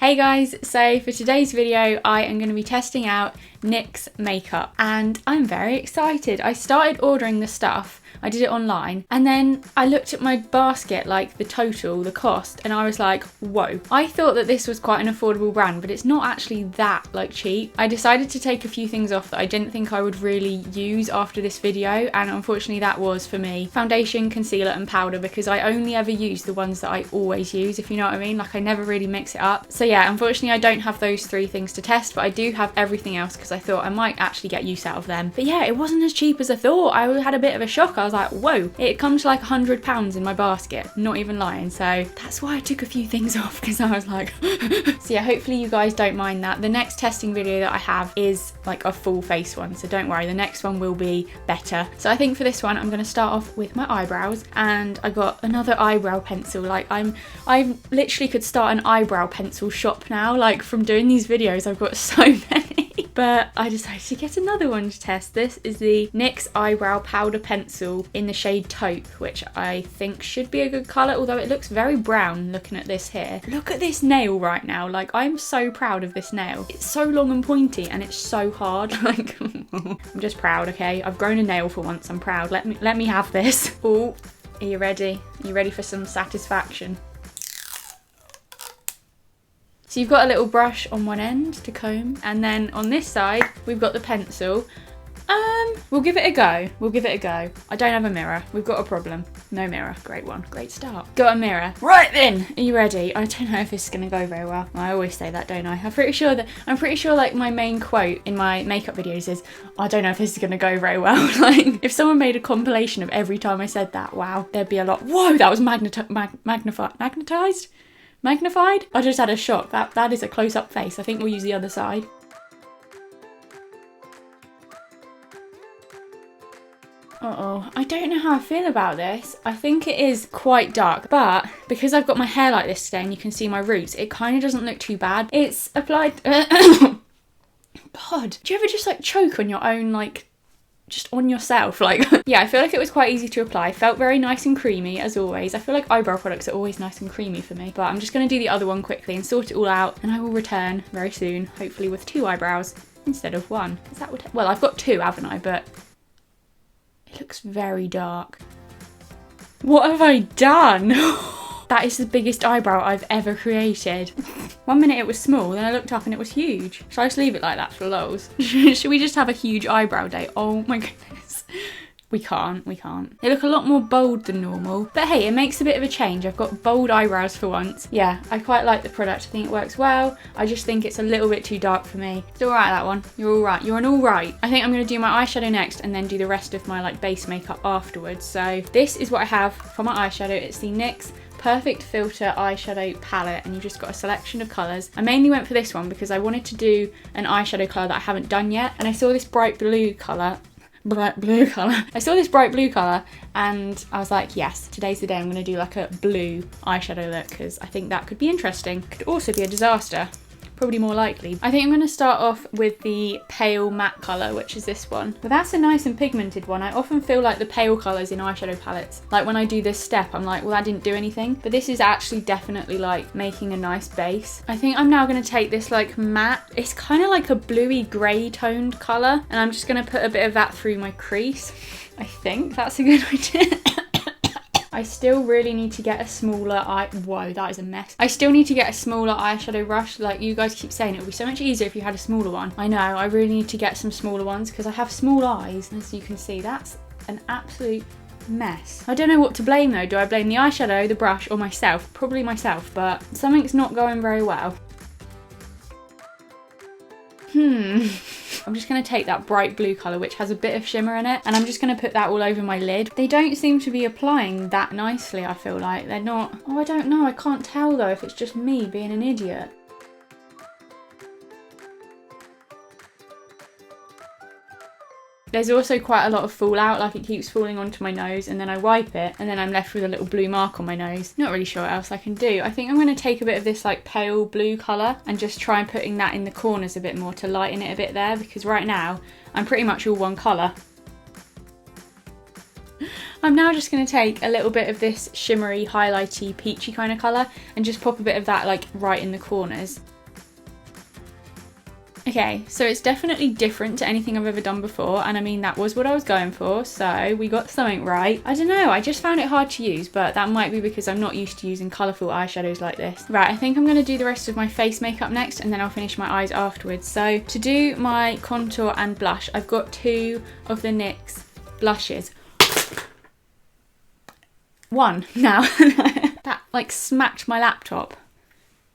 Hey guys, so for today's video I am going to be testing out NYX makeup and I'm very excited. I started ordering the stuff, I did it online, and then I looked at my basket, like the total, the cost, and I was like, whoa. I thought that this was quite an affordable brand, but it's not actually that like cheap. I decided to take a few things off that I didn't think I would really use after this video, and unfortunately that was for me foundation, concealer and powder, because I only ever use the ones that I always use, if you know what I mean. Like I never really mix it up. So yeah, unfortunately I don't have those three things to test, but I do have everything else because I thought I might actually get use out of them. But yeah, it wasn't as cheap as I thought. I had a bit of a shock. I was like, whoa, it comes to like £100 in my basket, not even lying. So that's why I took a few things off, because I was like so yeah, hopefully you guys don't mind that. The next testing video that I have is like a full face one, so don't worry, the next one will be better. So I think for this one I'm going to start off with my eyebrows, and I got another eyebrow pencil. Like I literally could start an eyebrow pencil shop now, like from doing these videos. I've got so many. But I decided to get another one to test. This is the NYX eyebrow powder pencil in the shade Taupe, which I think should be a good colour, although it looks very brown looking at this here. Look at this nail right now. Like I'm so proud of this nail. It's so long and pointy and it's so hard. Like I'm just proud, okay? I've grown a nail for once. I'm proud. Let me have this. Oh, are you ready? Are you ready for some satisfaction? So you've got a little brush on one end to comb, and then on this side we've got the pencil. We'll give it a go. We'll give it a go. I don't have a mirror. We've got a problem. No mirror. Great one. Great start. Got a mirror. Right then. Are you ready? I don't know if this is going to go very well. I always say that, don't I? I'm pretty sure like my main quote in my makeup videos is, I don't know if this is going to go very well. Like if someone made a compilation of every time I said that, wow, there'd be a lot. Whoa, that was magnetized? Magnified? I just had a shock. That is a close-up face. I think we'll use the other side. Uh-oh. I don't know how I feel about this. I think it is quite dark, but because I've got my hair like this today and you can see my roots, it kind of doesn't look too bad. It's applied... God, do you ever just like choke on your own, like, just on yourself? Like, yeah, I feel like it was quite easy to apply. Felt very nice and creamy as always. I feel like eyebrow products are always nice and creamy for me, but I'm just going to do the other one quickly and sort it all out, and I will return very soon, hopefully with 2 eyebrows instead of 1. Is that what... Well, I've got 2, haven't I? But it looks very dark. What have I done? That is the biggest eyebrow I've ever created. One minute it was small, then I looked up and it was huge. Should I just leave it like that for lols? Should we just have a huge eyebrow day? Oh my goodness. We can't. They look a lot more bold than normal. But hey, it makes a bit of a change. I've got bold eyebrows for once. Yeah, I quite like the product. I think it works well. I just think it's a little bit too dark for me. It's alright, that one. You're alright. You're an alright. I think I'm going to do my eyeshadow next and then do the rest of my like base makeup afterwards. So this is what I have for my eyeshadow. It's the NYX Perfect Filter eyeshadow palette, and you've just got a selection of colours. I mainly went for this one because I wanted to do an eyeshadow colour that I haven't done yet, and I saw this bright blue colour. I saw this bright blue colour and I was like, yes, today's the day I'm going to do like a blue eyeshadow look, because I think that could be interesting. Could also be a disaster. Probably more likely. I think I'm going to start off with the pale matte colour, which is this one. But that's a nice and pigmented one. I often feel like the pale colours in eyeshadow palettes, like when I do this step, I'm like, well, that didn't do anything. But this is actually definitely like making a nice base. I think I'm now going to take this like matte, it's kind of like a bluey grey toned colour, and I'm just going to put a bit of that through my crease. I think that's a good idea. I still really need to get a smaller whoa, that is a mess. I still need to get a smaller eyeshadow brush. Like you guys keep saying, it would be so much easier if you had a smaller one. I know, I really need to get some smaller ones because I have small eyes. As you can see, that's an absolute mess. I don't know what to blame though. Do I blame the eyeshadow, the brush, or myself? Probably myself, but something's not going very well. I'm just going to take that bright blue colour, which has a bit of shimmer in it, and I'm just going to put that all over my lid. They don't seem to be applying that nicely, I feel like. They're not... Oh, I don't know. I can't tell though if it's just me being an idiot. There's also quite a lot of fallout, like it keeps falling onto my nose and then I wipe it and then I'm left with a little blue mark on my nose. Not really sure what else I can do. I think I'm going to take a bit of this like pale blue colour and just try putting that in the corners a bit more to lighten it a bit there, because right now I'm pretty much all one colour. I'm now just going to take a little bit of this shimmery, highlighty, peachy kind of colour and just pop a bit of that like right in the corners. Okay, so it's definitely different to anything I've ever done before, and I mean that was what I was going for, so we got something right. I don't know, I just found it hard to use, but that might be because I'm not used to using colourful eyeshadows like this. Right, I think I'm going to do the rest of my face makeup next, and then I'll finish my eyes afterwards. So to do my contour and blush, I've got 2 of the NYX blushes. One now. That like smacked my laptop.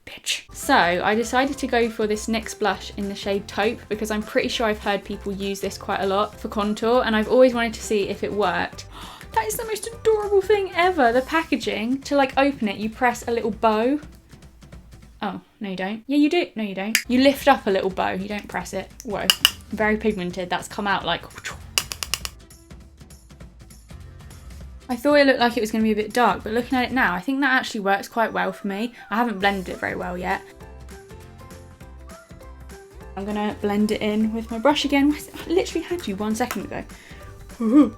Bitch. So I decided to go for this NYX blush in the shade Taupe because I'm pretty sure I've heard people use this quite a lot for contour, and I've always wanted to see if it worked. That is the most adorable thing ever. The packaging, to like open it, you press a little bow. Oh, no you don't. Yeah, you do. No, you don't. You lift up a little bow. You don't press it. Whoa. Very pigmented. That's come out like... I thought it looked like it was going to be a bit dark, but looking at it now, I think that actually works quite well for me. I haven't blended it very well yet. I'm going to blend it in with my brush again. I literally had you 1 second ago.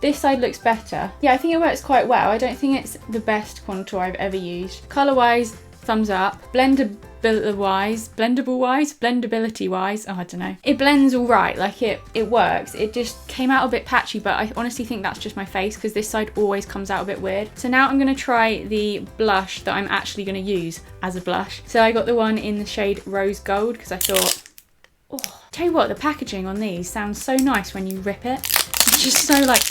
This side looks better. Yeah, I think it works quite well. I don't think it's the best contour I've ever used. Colour-wise, thumbs up. Blendability-wise, oh, I don't know. It blends all right, like it works. It just came out a bit patchy, but I honestly think that's just my face because this side always comes out a bit weird. So now I'm going to try the blush that I'm actually going to use as a blush. So I got the one in the shade Rose Gold because I thought, oh, tell you what, the packaging on these sounds so nice when you rip it. It's just so like...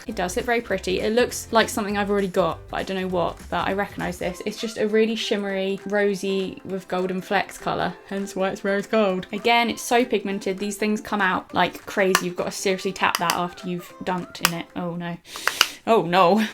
It does look very pretty. It looks like something I've already got, but I don't know what, but I recognise this. It's just a really shimmery, rosy with golden flecks colour, hence why it's rose gold. Again, it's so pigmented. These things come out like crazy. You've got to seriously tap that after you've dunked in it. Oh no. Oh no.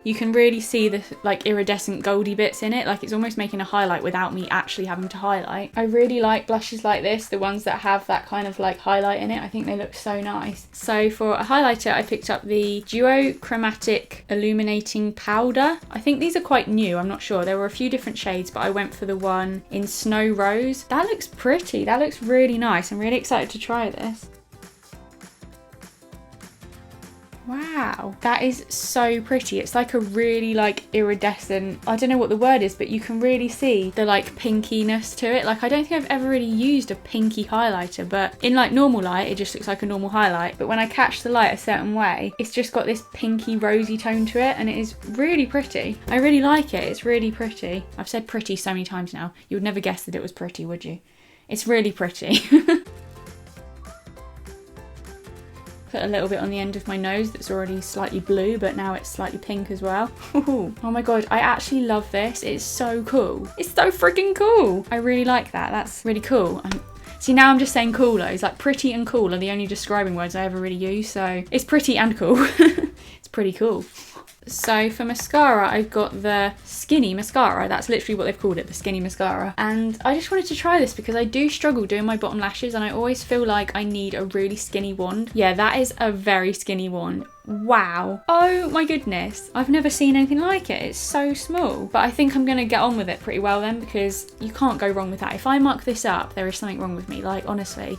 You can really see the like iridescent goldy bits in it, like it's almost making a highlight without me actually having to highlight. I really like blushes like this, the ones that have that kind of like highlight in it. I think they look so nice. So for a highlighter, I picked up the Duo Chromatic Illuminating Powder. I think these are quite new, I'm not sure. There were a few different shades, but I went for the one in Snow Rose. That looks pretty, that looks really nice. I'm really excited to try this. Wow, that is so pretty. It's like a really like iridescent, I don't know what the word is, but you can really see the like pinkiness to it. Like I don't think I've ever really used a pinky highlighter, but in like normal light, it just looks like a normal highlight. But when I catch the light a certain way, it's just got this pinky rosy tone to it and it is really pretty. I really like it, it's really pretty. I've said pretty so many times now. You would never guess that it was pretty, would you? It's really pretty. Put a little bit on the end of my nose that's already slightly blue, but now it's slightly pink as well. Oh my god, I actually love this. It's so cool. It's so freaking cool. I really like that. That's really cool. See, now I'm just saying cool though. It's like pretty and cool are the only describing words I ever really use, so it's pretty and cool. It's pretty cool. So for mascara, I've got the Skinny Mascara. That's literally what they've called it, the Skinny Mascara. And I just wanted to try this because I do struggle doing my bottom lashes and I always feel like I need a really skinny wand. Yeah, that is a very skinny wand. Wow. Oh my goodness. I've never seen anything like it. It's so small. But I think I'm going to get on with it pretty well then because you can't go wrong with that. If I muck this up, there is something wrong with me. Like, honestly.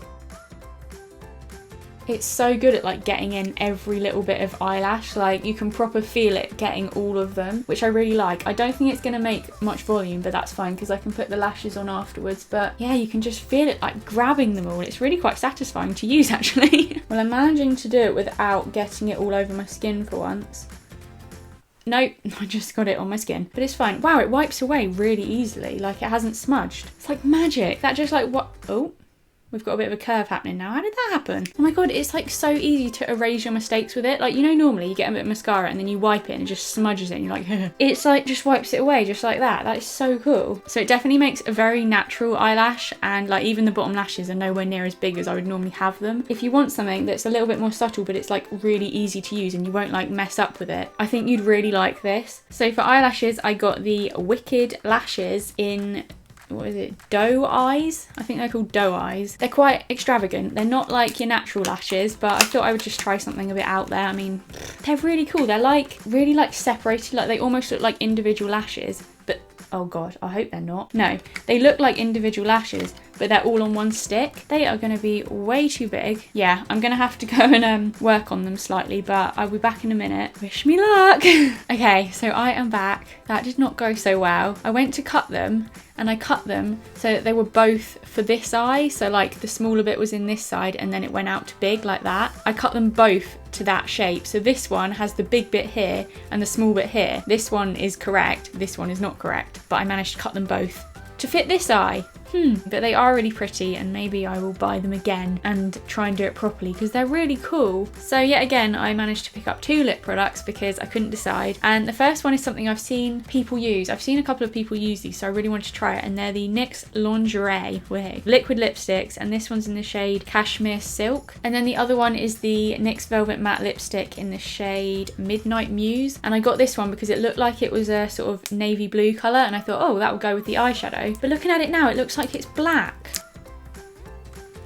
It's so good at like getting in every little bit of eyelash, like you can proper feel it getting all of them, which I really like. I don't think it's going to make much volume, but that's fine because I can put the lashes on afterwards. But yeah, you can just feel it like grabbing them all. It's really quite satisfying to use actually. Well, I'm managing to do it without getting it all over my skin for once. Nope, I just got it on my skin, but it's fine. Wow, it wipes away really easily, like it hasn't smudged. It's like magic. That just like what? Oh. We've got a bit of a curve happening now. How did that happen? Oh my god, it's like so easy to erase your mistakes with it. Like, you know, normally you get a bit of mascara and then you wipe it and it just smudges it and you're like, it's like just wipes it away just like that. That is so cool. So it definitely makes a very natural eyelash, and like even the bottom lashes are nowhere near as big as I would normally have them. If you want something that's a little bit more subtle but it's like really easy to use and you won't like mess up with it, I think you'd really like this. So for eyelashes, I got the Wicked Lashes in, what is it, doe eyes? I think they're called doe eyes. They're quite extravagant. They're not like your natural lashes, but I thought I would just try something a bit out there. I mean, they're really cool. They're like really like separated, like they almost look like individual lashes, but Oh god, I hope they're not. No, they look like individual lashes, but they're all on one stick. They are going to be way too big. Yeah, I'm going to have to go and work on them slightly, but I'll be back in a minute. Wish me luck. Okay, so I am back. That did not go so well. I went to cut them, and I cut them so that they were both for this eye. So like the smaller bit was in this side and then it went out to big like that. I cut them both to that shape. So this one has the big bit here and the small bit here. This one is correct. This one is not correct, but I managed to cut them both to fit this eye. But they are really pretty, and maybe I will buy them again and try and do it properly because they're really cool. So yet again, I managed to pick up 2 lip products because I couldn't decide. And the first one is something I've seen people use. I've seen a couple of people use these, so I really wanted to try it. And they're the NYX Lingerie liquid lipsticks, and this one's in the shade Cashmere Silk. And then the other one is the NYX Velvet Matte Lipstick in the shade Midnight Muse. And I got this one because it looked like it was a sort of navy blue colour, and I thought, oh, that would go with the eyeshadow. But looking at it now, it looks like it's black.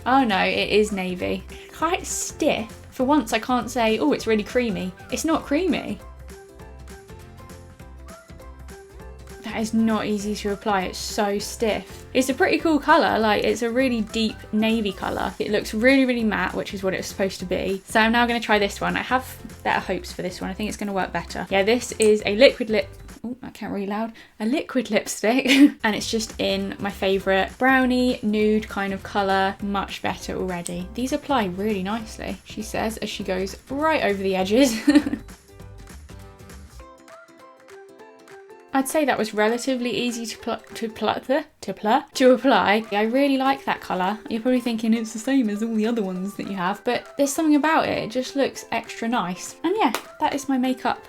Oh no, it is navy. Quite stiff. For once I can't say, oh, it's really creamy. It's not creamy. That is not easy to apply, it's so stiff. It's a pretty cool colour, like it's a really deep navy colour. It looks really, really matte, which is what it was supposed to be. So I'm now going to try this one. I have better hopes for this one. I think it's going to work better. Yeah, this is a liquid lip. Oh, that came really loud. A liquid lipstick. And it's just in my favourite brownie nude kind of colour. Much better already. These apply really nicely, she says, as she goes right over the edges. I'd say that was relatively easy to apply. I really like that colour. You're probably thinking it's the same as all the other ones that you have, but there's something about it. It just looks extra nice. And yeah, that is my makeup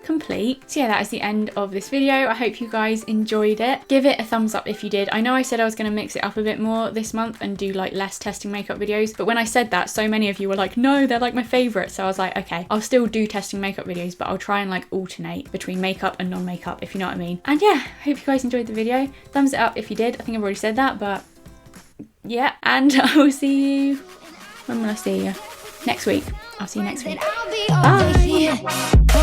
complete. So yeah, that is the end of this video. I hope you guys enjoyed it. Give it a thumbs up if you did. I know I said I was going to mix it up a bit more this month and do like less testing makeup videos, but when I said that, so many of you were like, no, they're like my favourite. So I was like, okay, I'll still do testing makeup videos, but I'll try and like alternate between makeup and non-makeup, if you know what I mean. And yeah, hope you guys enjoyed the video. Thumbs it up if you did. I think I've already said that, but yeah. And I will see you, when will I see you? Next week. I'll see you next week. Bye.